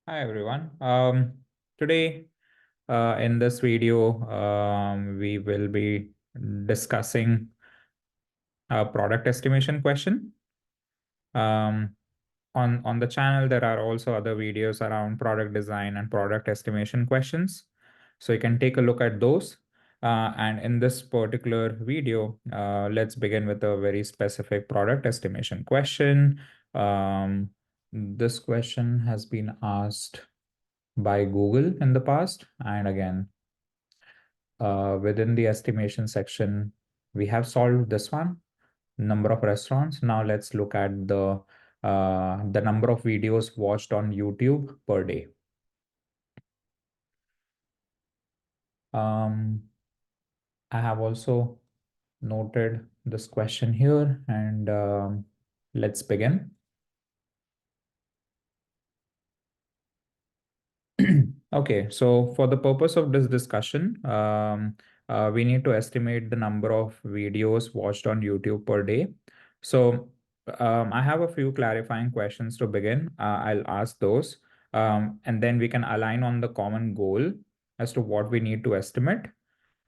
Hi everyone. Today in this video, we will be discussing a product estimation question. Um, on the channel, there are also other videos around product design and product estimation questions. So you can take a look at those. And in this particular video, let's begin with a very specific product estimation question. This question has been asked by Google in the past. And again, within the estimation section, we have solved this one, number of restaurants. Now let's look at the number of videos watched on YouTube per day. I have also noted this question here, and let's begin. Okay, so for the purpose of this discussion, we need to estimate the number of videos watched on YouTube per day. So I have a few clarifying questions to begin. I'll ask those, and then we can align on the common goal as to what we need to estimate.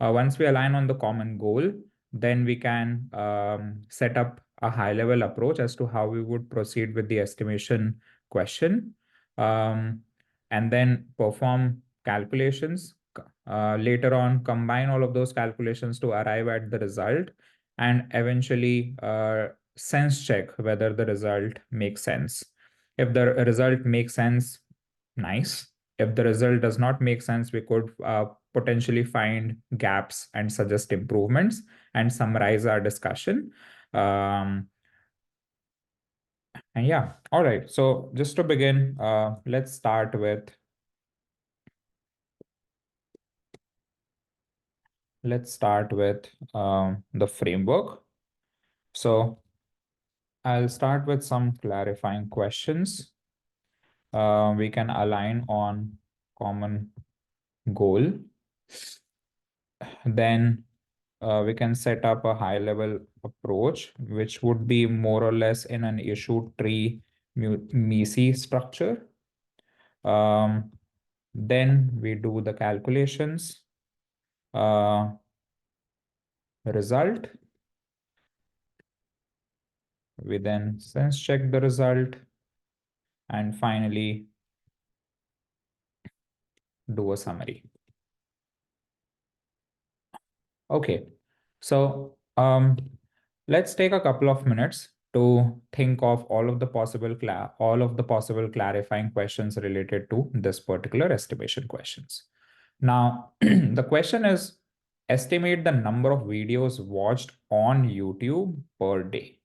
Once we align on the common goal, then we can set up a high-level approach as to how we would proceed with the estimation question. Um, and then perform calculations. Later on, combine all of those calculations to arrive at the result and eventually sense check whether the result makes sense. If the result makes sense, nice. If the result does not make sense, we could potentially find gaps and suggest improvements and summarize our discussion. And yeah, all right. So just to begin, let's start with the framework. So I'll start with some clarifying questions. We can align on common goal. Then we can set up a high level approach, which would be more or less in an issue tree MECE structure. Then we do the calculations. Result. We then sense check the result and finally do a summary. Okay, so let's take a couple of minutes to think of all of the possible clarifying questions related to this particular estimation questions. Now, the question is estimate the number of videos watched on YouTube per day.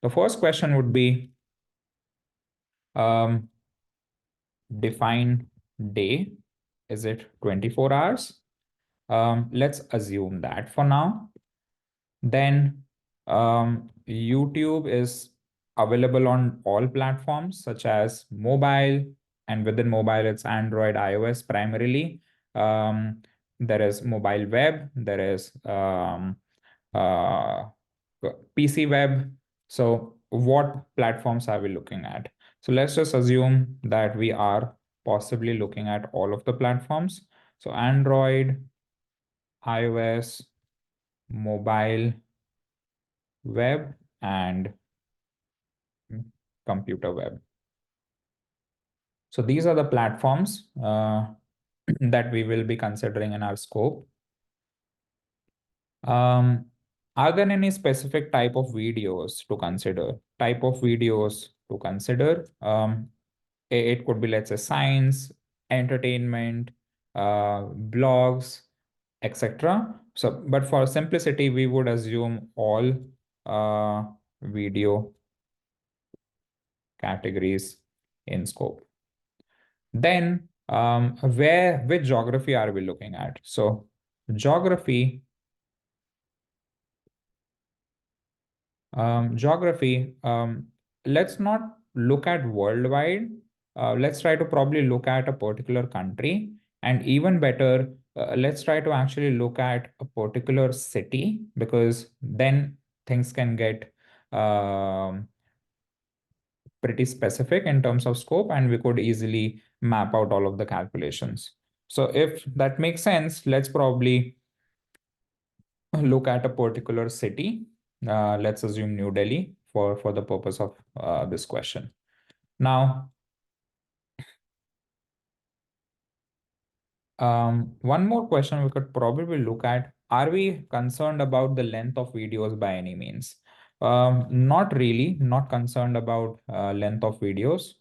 The first question would be define day. Is it 24 hours? Let's assume that for now. Then YouTube is available on all platforms such as mobile, and within mobile, it's Android, iOS primarily. There is mobile web, there is uh, PC web. So what platforms are we looking at? So let's just assume that we are possibly looking at all of the platforms. So Android, iOS, mobile, web, and computer web. So these are the platforms that we will be considering in our scope. Are there any specific type of videos to consider? It could be, let's say, science, entertainment, blogs, etc. So, but for simplicity, we would assume all video categories in scope. Then, which geography are we looking at? So, geography, geography. Let's not look at worldwide. Let's try to probably look at a particular country, and even better, let's try to actually look at a particular city, because then things can get pretty specific in terms of scope, and we could easily map out all of the calculations. So if that makes sense, let's probably look at a particular city. Let's assume New Delhi for the purpose of this question. Now, one more question we could probably look at, are we concerned about the length of videos by any means? Not really, not concerned about length of videos.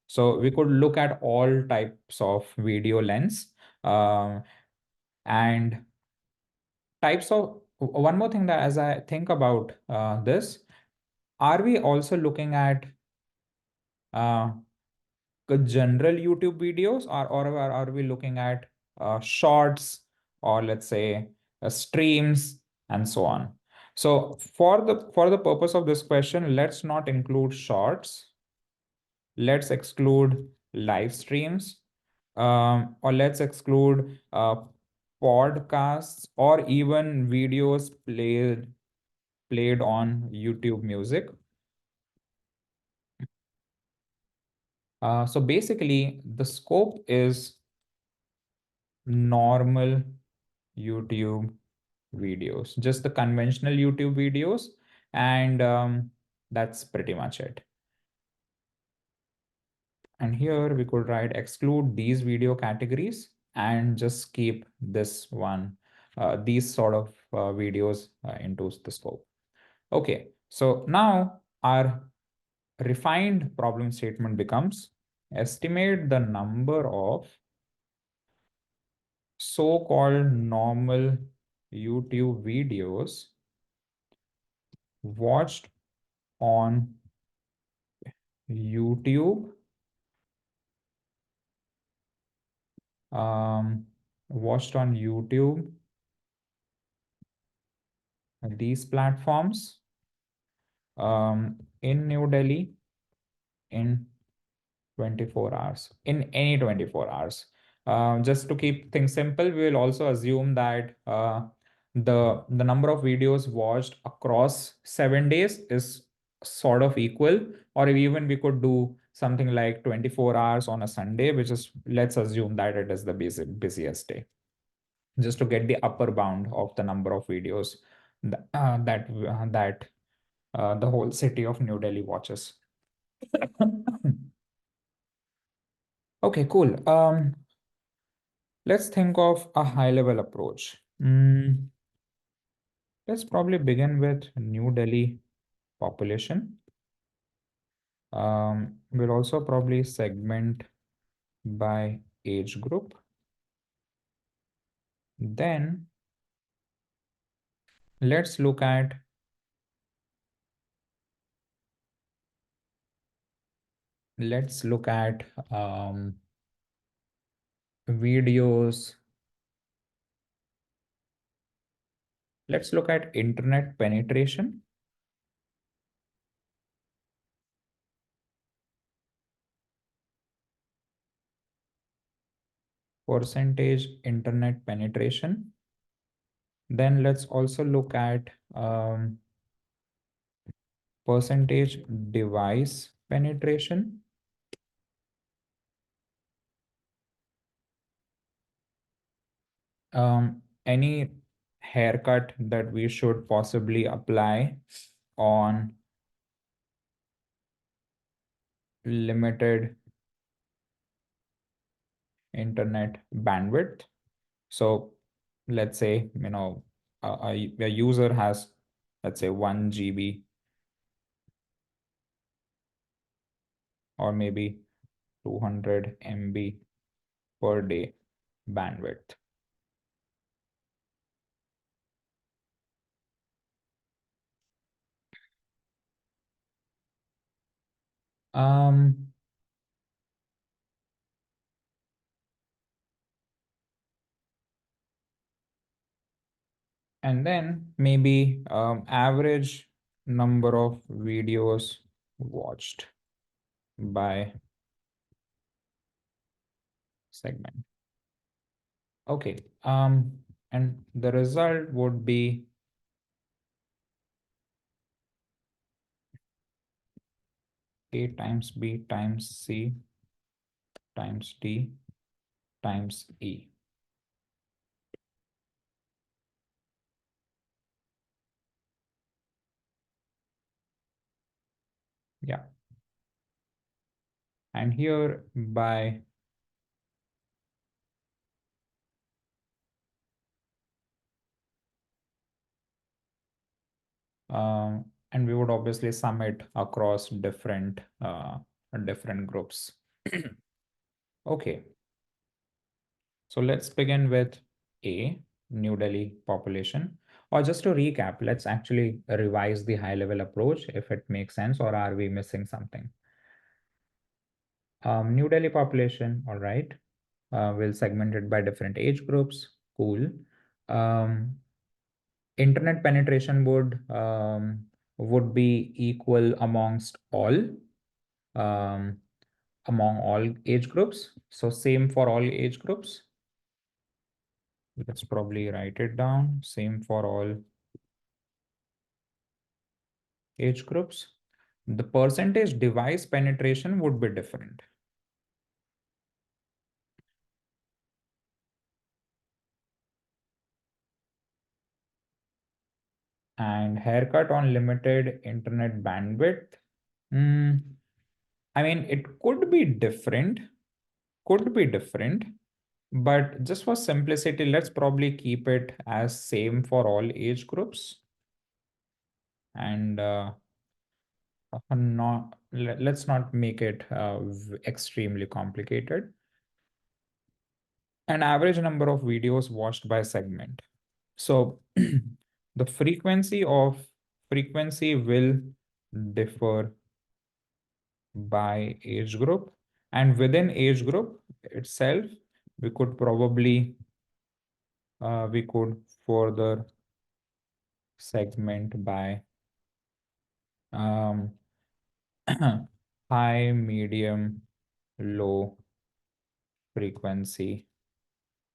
So we could look at all types of video lengths, and types of, one more thing that as I think about this, are we also looking at uh, general YouTube videos, or are we looking at shorts, or let's say streams and so on? So for the purpose of this question, let's not include shorts. Let's exclude live streams, or let's exclude podcasts or even videos played on YouTube Music. So basically, the scope is normal YouTube videos, just the conventional YouTube videos, and that's pretty much it. And here we could write exclude these video categories and just keep this one, these sort of videos into the scope. Okay, so now our refined problem statement becomes estimate the number of so-called normal YouTube videos watched on YouTube, um, watched on YouTube, these platforms, in New Delhi in 24 hours, in any 24 hours. Just to keep things simple, we will also assume that the number of videos watched across 7 days is sort of equal, or even we could do something like 24 hours on a Sunday, which is, let's assume that it is the busiest day, just to get the upper bound of the number of videos that the whole city of New Delhi watches. Okay, cool. Let's think of a high level approach. Let's probably begin with New Delhi population. We'll also probably segment by age group. Then let's look at um, videos. Let's look at internet penetration. Percentage internet penetration. Then let's also look at percentage device penetration. Any haircut that we should possibly apply on limited internet bandwidth. So let's say, a user has, let's say, 1 GB or maybe 200 MB per day bandwidth. Um, and then maybe average number of videos watched by segment. Okay, and the result would be A times B times C times D times E. Yeah. And here by and we would obviously sum it across different groups. Okay, so let's begin with A, New Delhi population. Or just to recap, let's actually revise the high level approach if it makes sense, or are we missing something? New Delhi population, all right. We'll segment it by different age groups. Cool. Um, Internet penetration would be equal um, among all age groups. So same for all age groups. Let's probably write it down. Same for all age groups. The percentage device penetration would be different. And haircut on limited internet bandwidth. Mm, I mean, it could be different, but just for simplicity, let's probably keep it as same for all age groups. And let's not make it extremely complicated. An average number of videos watched by segment. So the frequency will differ by age group, and within age group itself, we could probably we could further segment by um, high, medium, low frequency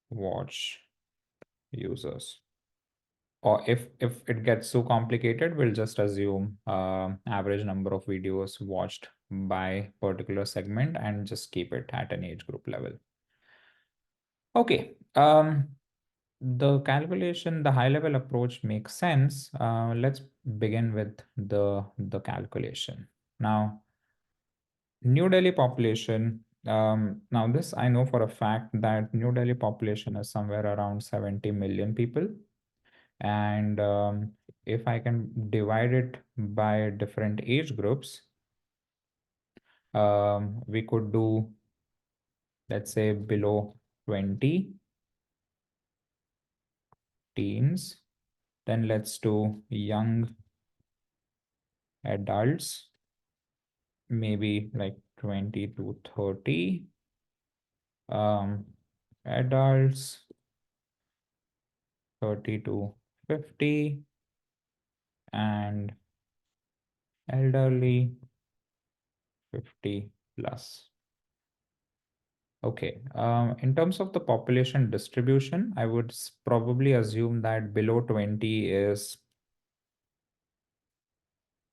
watch users. Or if it gets so complicated, we'll just assume average number of videos watched by particular segment and just keep it at an age group level. Okay. The calculation, the high level approach makes sense. Let's begin with the calculation. Now, New Delhi population. Now this I know for a fact that New Delhi population is somewhere around 70 million people. And if I can divide it by different age groups, we could do, let's say, below 20 teens. Then let's do young adults, maybe like 20 to 30. Adults 30 to 50, and elderly 50 plus. Okay. In terms of the population distribution, I would probably assume that below 20 is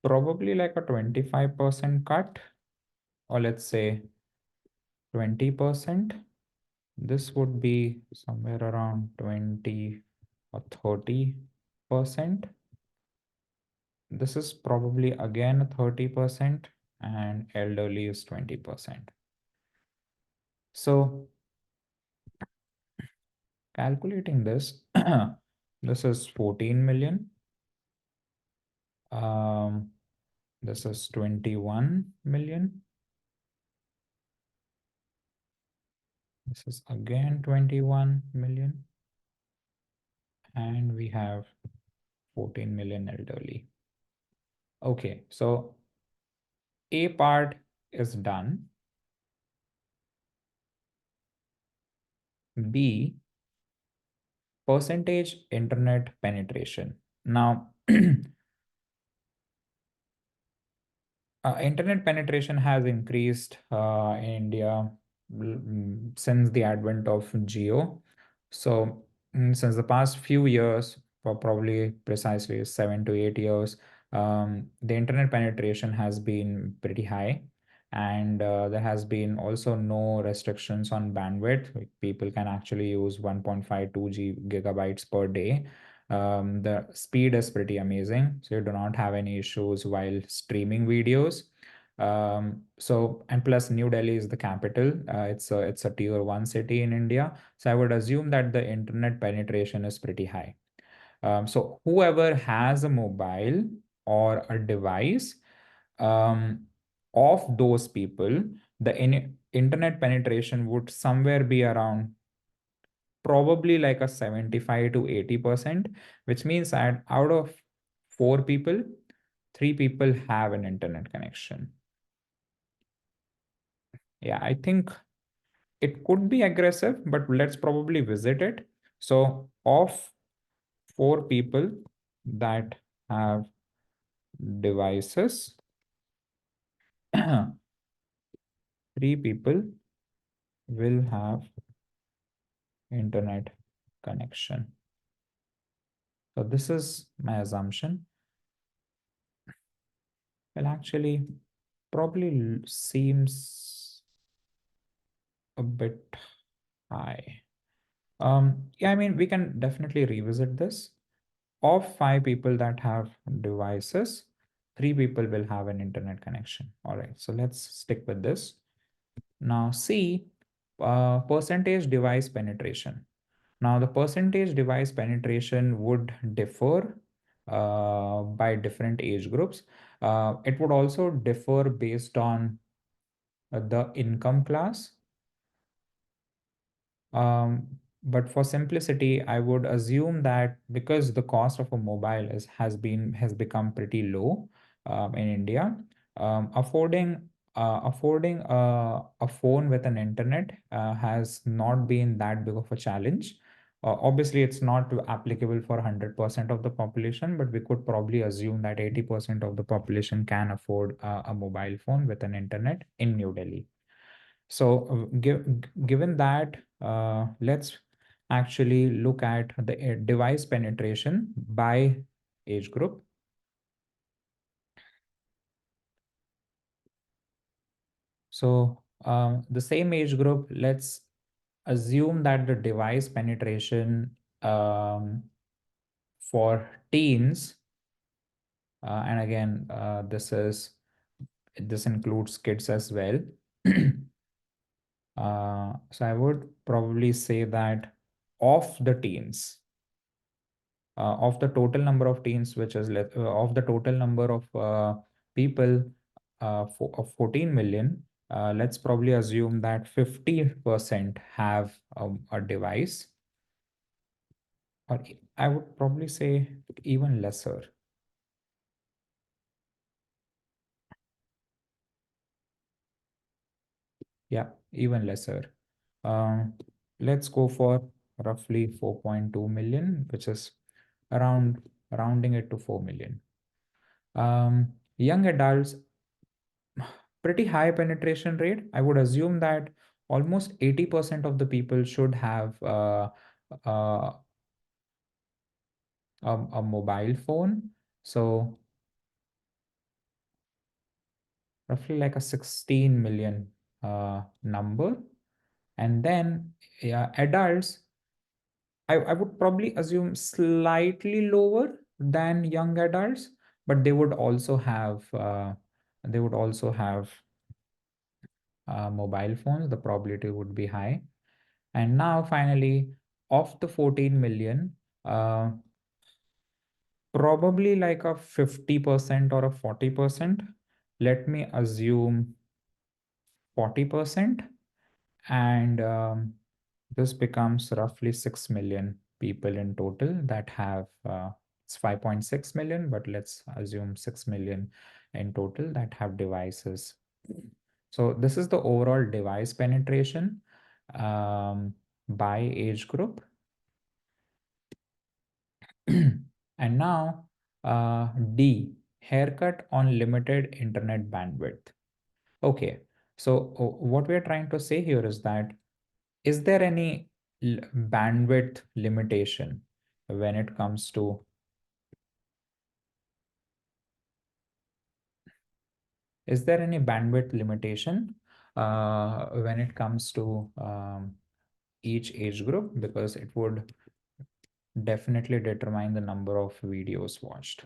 probably like a 25% cut, or let's say 20%. This would be somewhere around 20 or 30%. This is probably again 30%, and elderly is 20%. So calculating this, this is 14 million. This is 21 million. This is again 21 million. And we have 14 million elderly. Okay, so A part is done. B, percentage internet penetration. Now, internet penetration has increased in India since the advent of Geo. So, since the past few years, for probably precisely 7 to 8 years, the internet penetration has been pretty high. And there has been also no restrictions on bandwidth. Like, people can actually use 1.52 gigabytes per day. The speed is pretty amazing, so you do not have any issues while streaming videos. So, and plus New Delhi is the capital. It's a tier 1 city in India. So I would assume that the internet penetration is pretty high. So whoever has a mobile or a device, um, of those people, the internet penetration would somewhere be around probably like a 75 to 80%, which means that out of 4 people, 3 people have an internet connection. Yeah, I think it could be aggressive, but let's probably visit it. So, of 4 people that have devices, 3 people will have internet connection. So this is my assumption. Well, actually, probably seems a bit high. Yeah, I mean, we can definitely revisit this. Of 5 people that have devices, 3 people will have an internet connection. All right, so let's stick with this. Now, see, percentage device penetration. Now, the percentage device penetration would differ by different age groups. It would also differ based on the income class. Um, but for simplicity, I would assume that because the cost of a mobile has become pretty low in India, affording a phone with an internet has not been that big of a challenge. Obviously, it's not applicable for 100% of the population, but we could probably assume that 80% of the population can afford a mobile phone with an internet in New Delhi. So, given that, let's actually look at the device penetration by age group. So, the same age group, let's assume that the device penetration for teens, and again, this includes kids as well. So I would probably say that of the teens, of the total number of teens, which is of the total number of people of 14 million, let's probably assume that 50% have a device, or I would probably say even lesser. Yeah, even lesser. Um, let's go for roughly 4.2 million, which is around rounding it to 4 million. Young adults, pretty high penetration rate. I would assume that almost 80% of the people should have uh, a mobile phone. So roughly like a 16 million number. And then, yeah, adults, I would probably assume slightly lower than young adults, but they would also have mobile phones. The probability would be high. And now finally, of the 14 million, uh, probably like a 50% or a 40%. Let me assume 40%. And this becomes roughly 6 million people in total that have, it's 5.6 million, but let's assume 6 million in total that have devices. So this is the overall device penetration by age group. And now, D, haircut on limited internet bandwidth. Okay, so what we are trying to say here is there any bandwidth limitation when it comes to Is there any bandwidth limitation when it comes to each age group? Because it would definitely determine the number of videos watched.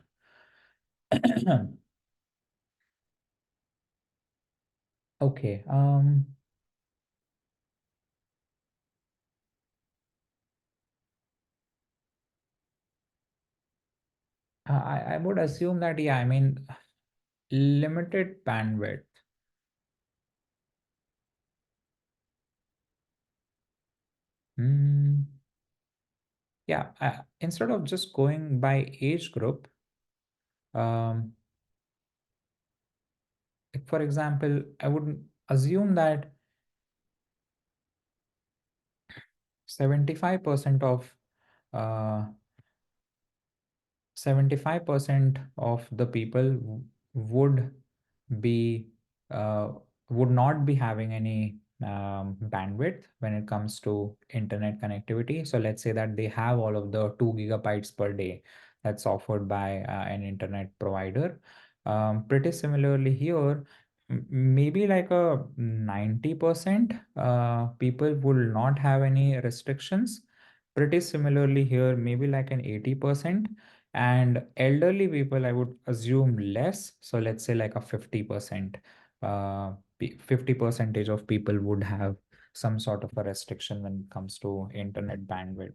Okay. I would assume that, yeah, I mean, limited bandwidth. Hmm. Yeah, instead of just going by age group, um, like for example, I would assume that 75% of uh, 75% of the people would be uh, would not be having any bandwidth when it comes to internet connectivity. So let's say that they have all of the 2 gigabytes per day that's offered by an internet provider. Pretty similarly here, maybe like a 90% people will not have any restrictions. Pretty similarly here, maybe like an 80%. And elderly people, I would assume less. So let's say like a 50%. 50 percentage of people would have some sort of a restriction when it comes to internet bandwidth.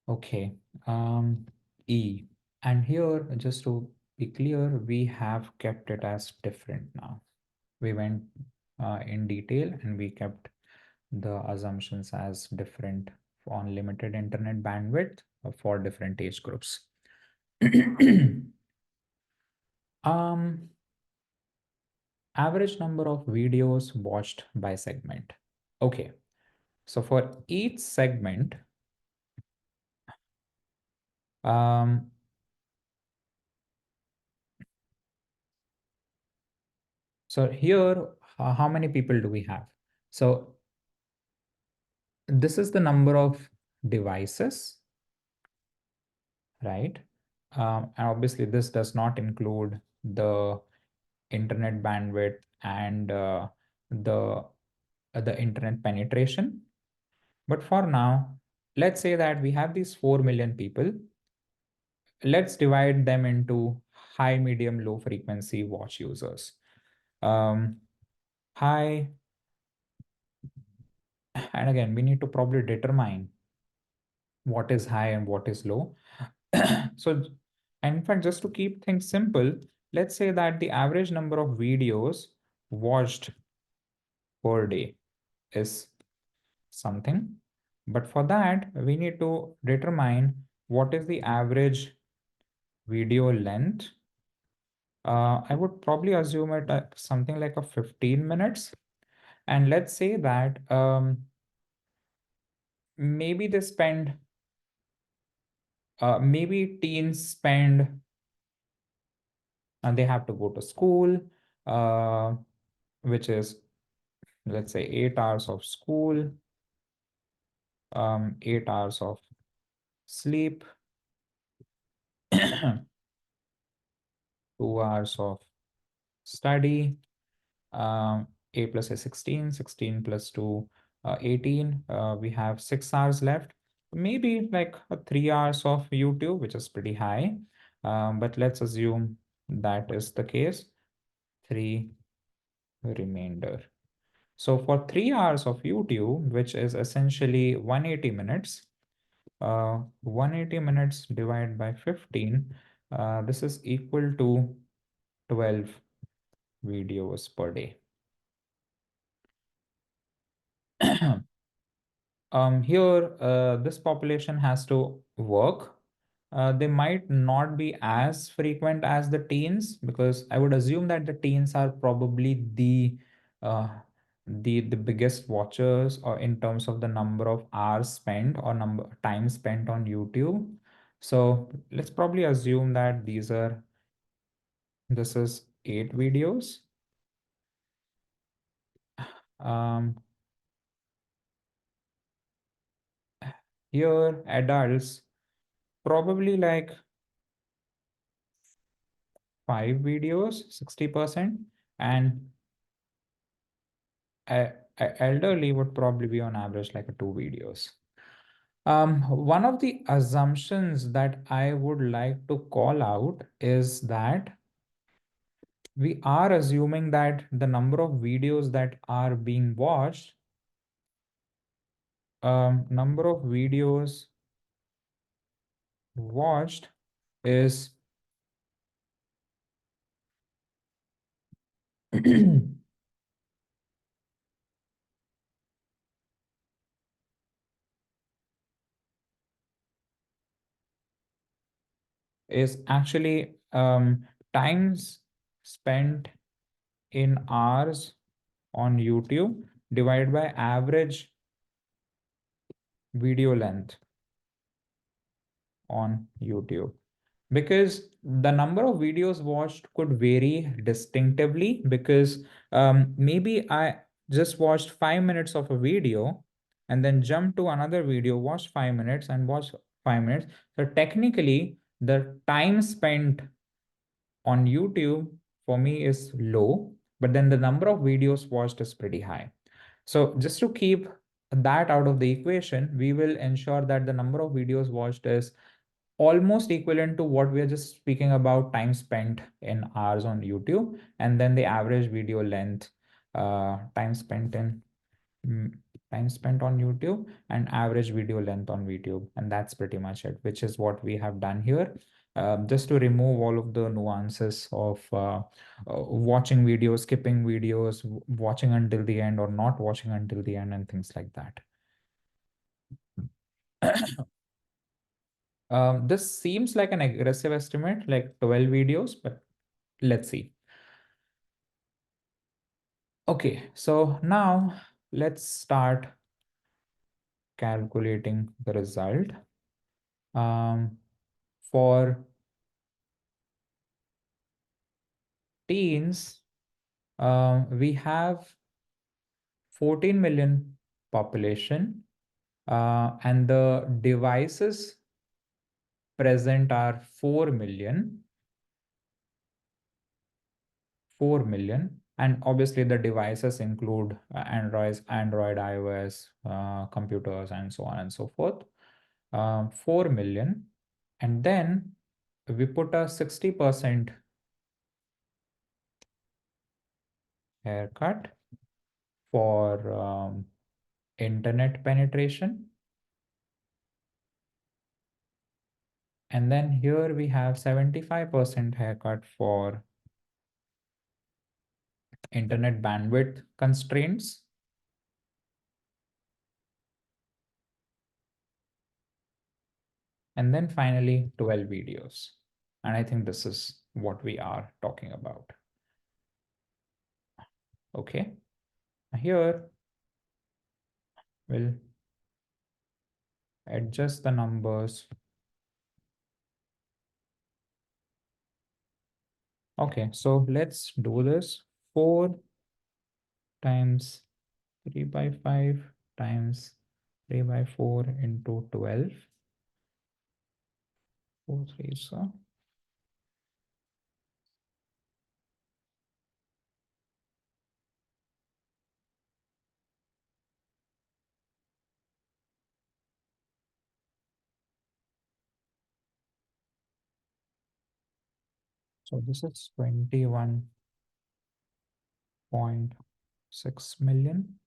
Okay. E. And here, just to be clear, we have kept it as different now. We went in detail and we kept the assumptions as different on limited internet bandwidth for different age groups. um, Average number of videos watched by segment. Okay, so for each segment, um, so here, how many people do we have? So this is the number of devices, right? And obviously, this does not include the internet bandwidth and the the internet penetration. But for now, let's say that we have these 4 million people. Let's divide them into high, medium, low frequency watch users. Um, High, and again, we need to probably determine what is high and what is low. So, and in fact, just to keep things simple, let's say that the average number of videos watched per day is something. But for that, we need to determine what is the average video length. I would probably assume it at something like a 15 minutes. And let's say that maybe they spend, maybe teens spend, and they have to go to school, uh, which is, let's say, 8 hours of school, 8 hours of sleep, 2 hours of study. A plus a 16, 16 plus 2, 18. We have 6 hours left. Maybe like 3 hours of YouTube, which is pretty high. But let's assume that is the case. Three remainder. So for 3 hours of YouTube, which is essentially 180 minutes, 180 minutes divided by 15, this is equal to 12 videos per day. Here, this population has to work. They might not be as frequent as the teens, because I would assume that the teens are probably uh, the biggest watchers, or in terms of the number of hours spent or number time spent on YouTube. So let's probably assume that this is 8 videos. Um, Here, adults probably like 5 videos, 60%, and elderly would probably be on average like a 2 videos. One of the assumptions that I would like to call out is that we are assuming that the number of videos that are being watched, number of videos watched is is actually times spent in hours on YouTube divided by average video length on YouTube. Because the number of videos watched could vary distinctively, because maybe I just watched 5 minutes of a video and then jumped to another video, watched 5 minutes and watched 5 minutes. So technically, the time spent on YouTube for me is low, but then the number of videos watched is pretty high. So just to keep that out of the equation, we will ensure that the number of videos watched is almost equivalent to what we are just speaking about, time spent in hours on YouTube, and then the average video length, time spent in mm, time spent on YouTube and average video length on YouTube. And that's pretty much it, which is what we have done here. Just to remove all of the nuances of watching videos, skipping videos, watching until the end or not watching until the end, and things like that. This seems like an aggressive estimate, like 12 videos, but let's see. Okay, so now let's start calculating the result. For teens, we have 14 million population, and the devices present are 4 million. 4 million. And obviously the devices include Android, iOS, computers, and so on and so forth. 4 million. And then we put a 60% haircut for internet penetration. And then here we have 75% haircut for internet bandwidth constraints. And then finally 12 videos. And I think this is what we are talking about. Okay. Here we'll adjust the numbers. Okay, so let's do this. 4 times 3 by 5 times 3 by 4 into 12. 4 3 so. So this is 21.6 million.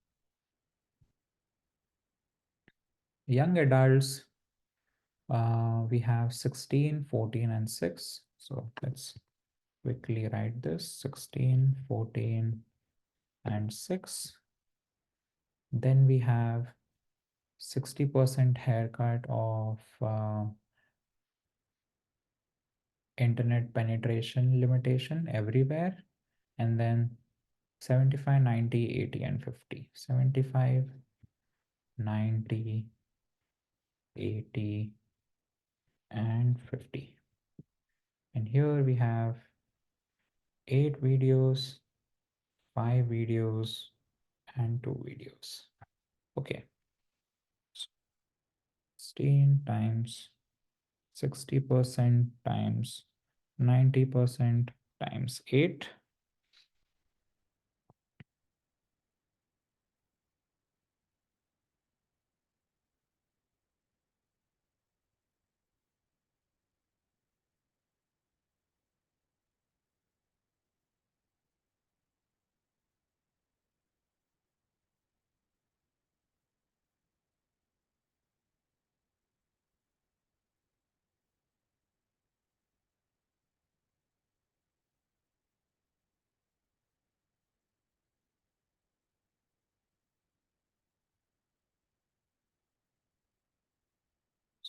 Young adults, we have 16, 14, and 6. So let's quickly write this: 16, 14, and 6. Then we have 60% haircut of internet penetration limitation everywhere. And then 75, 90, 80, and 50. 75, 90, 80, and 50. And here we have 8 videos, 5 videos, and 2 videos. Okay. 16 times 60% times 90% times 8.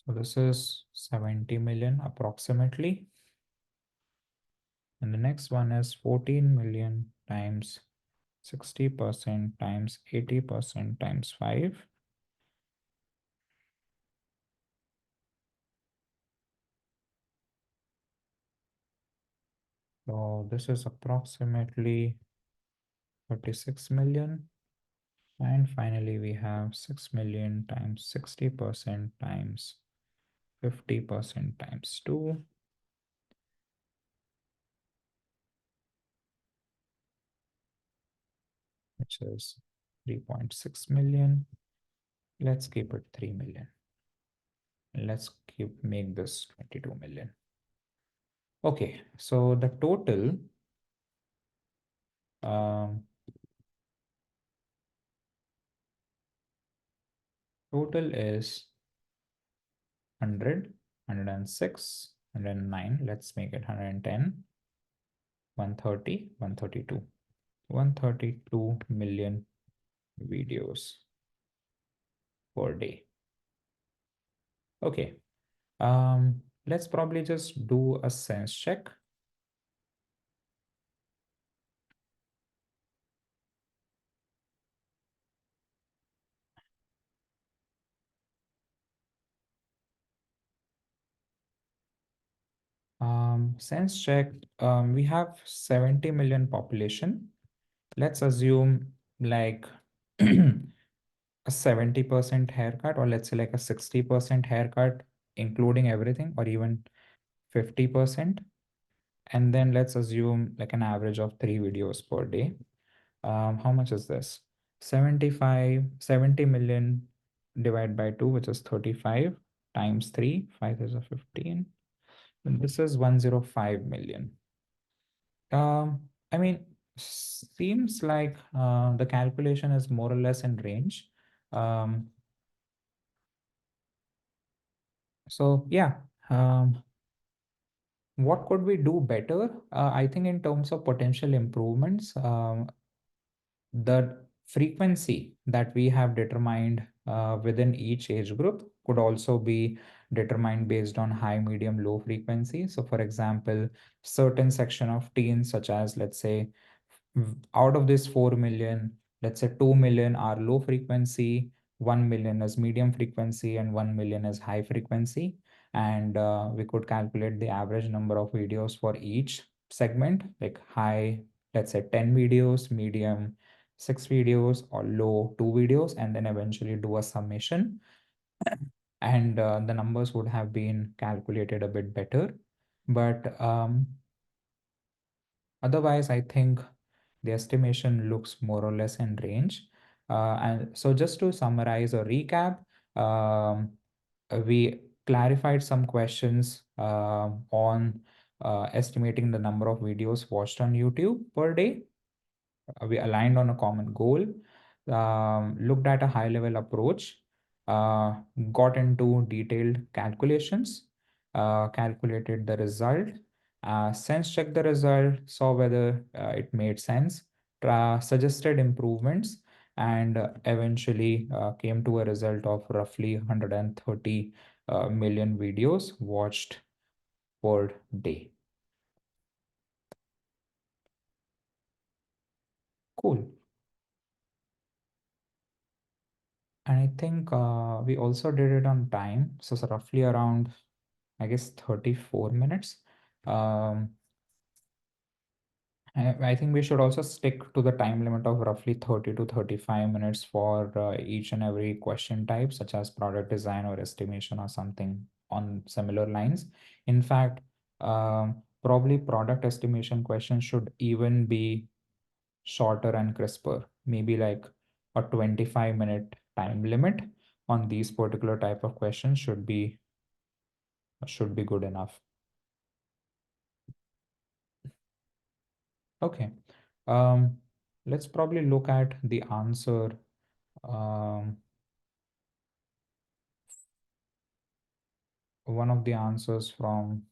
So this is 70 million approximately. And the next one is 14 million times 60% times 80% times 5. So this is approximately 36 million. And finally, we have 6 million times 60% times 50% times 2, which is 3.6 million. Let's keep it 3 million. Let's make this 22 million. Okay, so the um, total is 100, 106, 109. Let's make it 110, 130, 132. 132 million videos per day. Okay, let's probably just do a sense check. Sense check, we have 70 million population. Let's assume like a 70% haircut, or let's say like a 60% haircut, including everything, or even 50%. And then let's assume like an average of 3 videos per day. How much is this? 70 million divided by 2, which is 35, times 3, 5 is a 15. And this is 105 million. I mean, seems like the calculation is more or less in range. Um, so yeah, what could we do better? I think in terms of potential improvements, the frequency that we have determined within each age group could also be determined based on high, medium, low frequency. So for example, certain section of teens, such as let's say out of this 4 million, let's say 2 million are low frequency, 1 million is medium frequency, and 1 million is high frequency. And we could calculate the average number of videos for each segment, like high, let's say 10 videos, medium, 6 videos, or low, 2 videos, and then eventually do a summation. And the numbers would have been calculated a bit better. But otherwise, I think the estimation looks more or less in range. And so just to summarize or recap, we clarified some questions on estimating the number of videos watched on YouTube per day. We aligned on a common goal, looked at a high level approach, uh, got into detailed calculations, calculated the result, sense checked the result, saw whether it made sense, suggested improvements, and eventually came to a result of roughly 130 million videos watched per day. Cool. And I think we also did it on time. So it's roughly around, I guess, 34 minutes. Um, I think we should also stick to the time limit of roughly 30 to 35 minutes for each and every question type, such as product design or estimation or something on similar lines. In fact, Probably product estimation questions should even be shorter and crisper, maybe like a 25-minute time limit on these particular type of questions should be good enough. Okay. Um, let's probably look at the answer. Um, one of the answers from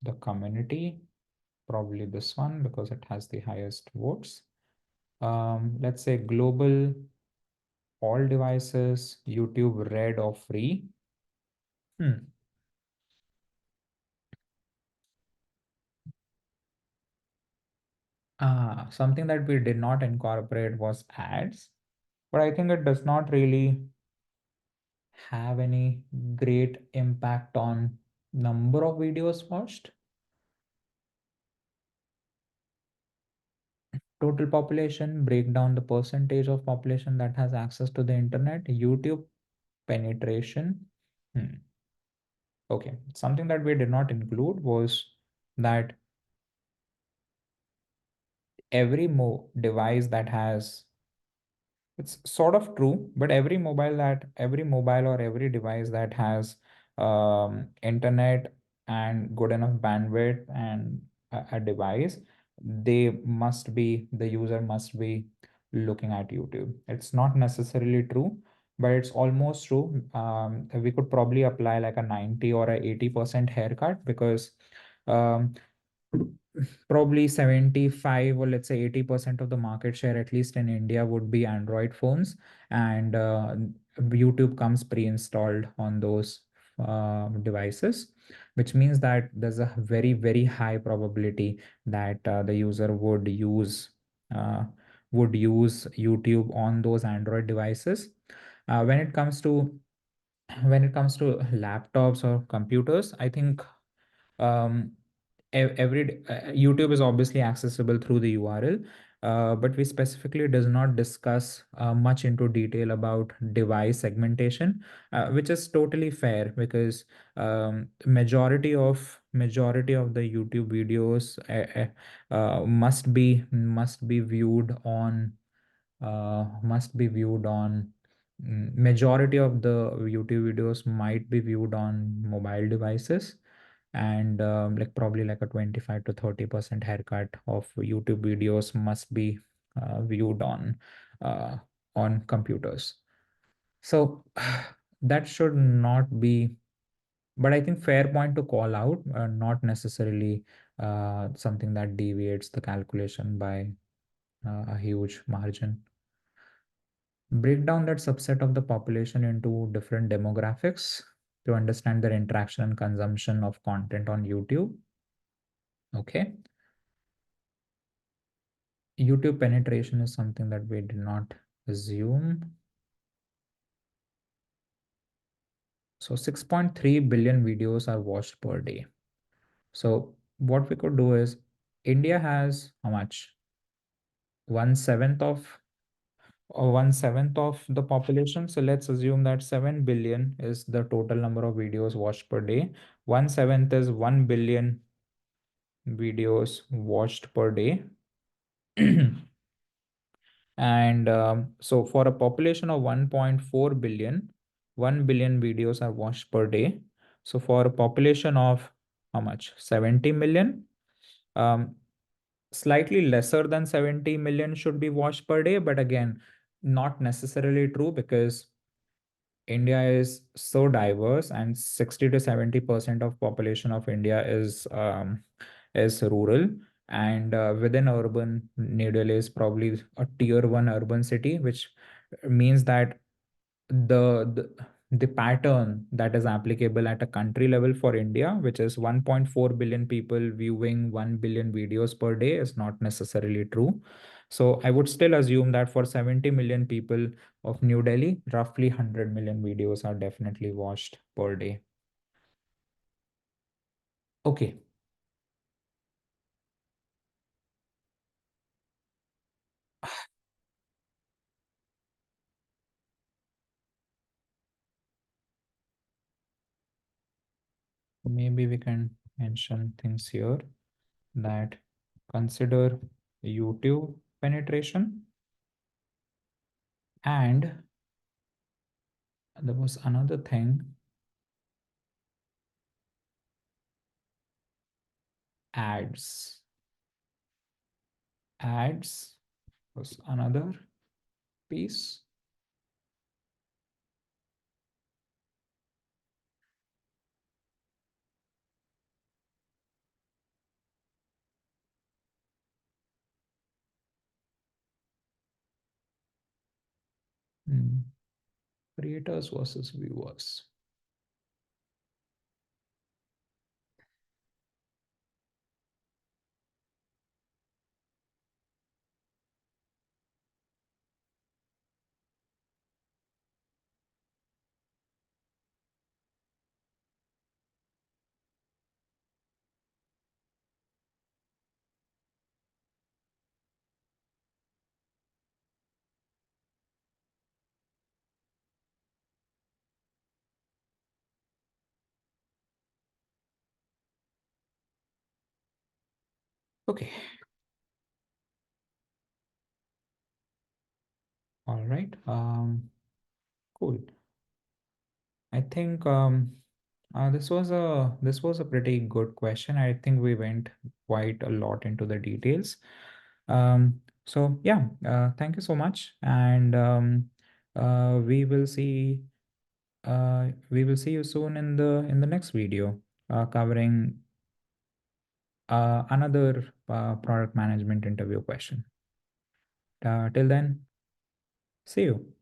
the community, probably this one because it has the highest votes. Let's say global, all devices, YouTube Red or free. Hmm. Something that we did not incorporate was ads, but I think it does not really have any great impact on number of videos watched. Total population, break down the percentage of population that has access to the internet, YouTube penetration. Hmm. Okay, something that we did not include was that every device that has, it's sort of true, but every mobile or every device that has internet and good enough bandwidth and a device, the user must be looking at YouTube. It's not necessarily true, but it's almost true. We could probably apply like a 90 or a 80% haircut because um, probably 75 or let's say 80% of the market share, at least in India, would be Android phones, and YouTube comes pre-installed on those devices, which means that there's a very, very high probability that the user uh, would use YouTube on those Android devices. When it comes to laptops or computers, I think um, YouTube is obviously accessible through the URL, but we specifically does not discuss much into detail about device segmentation, which is totally fair because majority of the YouTube videos must be viewed on majority of the YouTube videos might be viewed on mobile devices, and like probably like a 25 to 30% haircut of YouTube videos must be viewed uh, on computers. So that should not be, but I think fair point to call out, not necessarily something that deviates the calculation by a huge margin. Break down that subset of the population into different demographics to understand their interaction and consumption of content on YouTube. Okay. YouTube penetration is something that we did not assume. So 6.3 billion videos are watched per day. So what we could do is India has how much? One seventh of the population. So let's assume that 7 billion is the total number of videos watched per day. One seventh is 1 billion videos watched per day. And so for a population of 1.4 billion, 1 billion videos are watched per day. So for a population of how much? 70 million, um, slightly lesser than 70 million should be watched per day. But again, not necessarily true because India is so diverse and 60 to 70% of population of India is rural, and within urban, New Delhi is probably a tier one urban city, which means that the the pattern that is applicable at a country level for India, which is 1.4 billion people viewing 1 billion videos per day, is not necessarily true. So I would still assume that for 70 million people of New Delhi, roughly 100 million videos are definitely watched per day. Okay, maybe we can mention things here that consider YouTube penetration, and there was another thing, ads. Ads was another piece. Hmm. Creators versus viewers. Okay, all right. Cool. I think this was a pretty good question. I think we went quite a lot into the details. So yeah, thank you so much, and we will see you soon in the next video, covering another product management interview question. Till then, see you.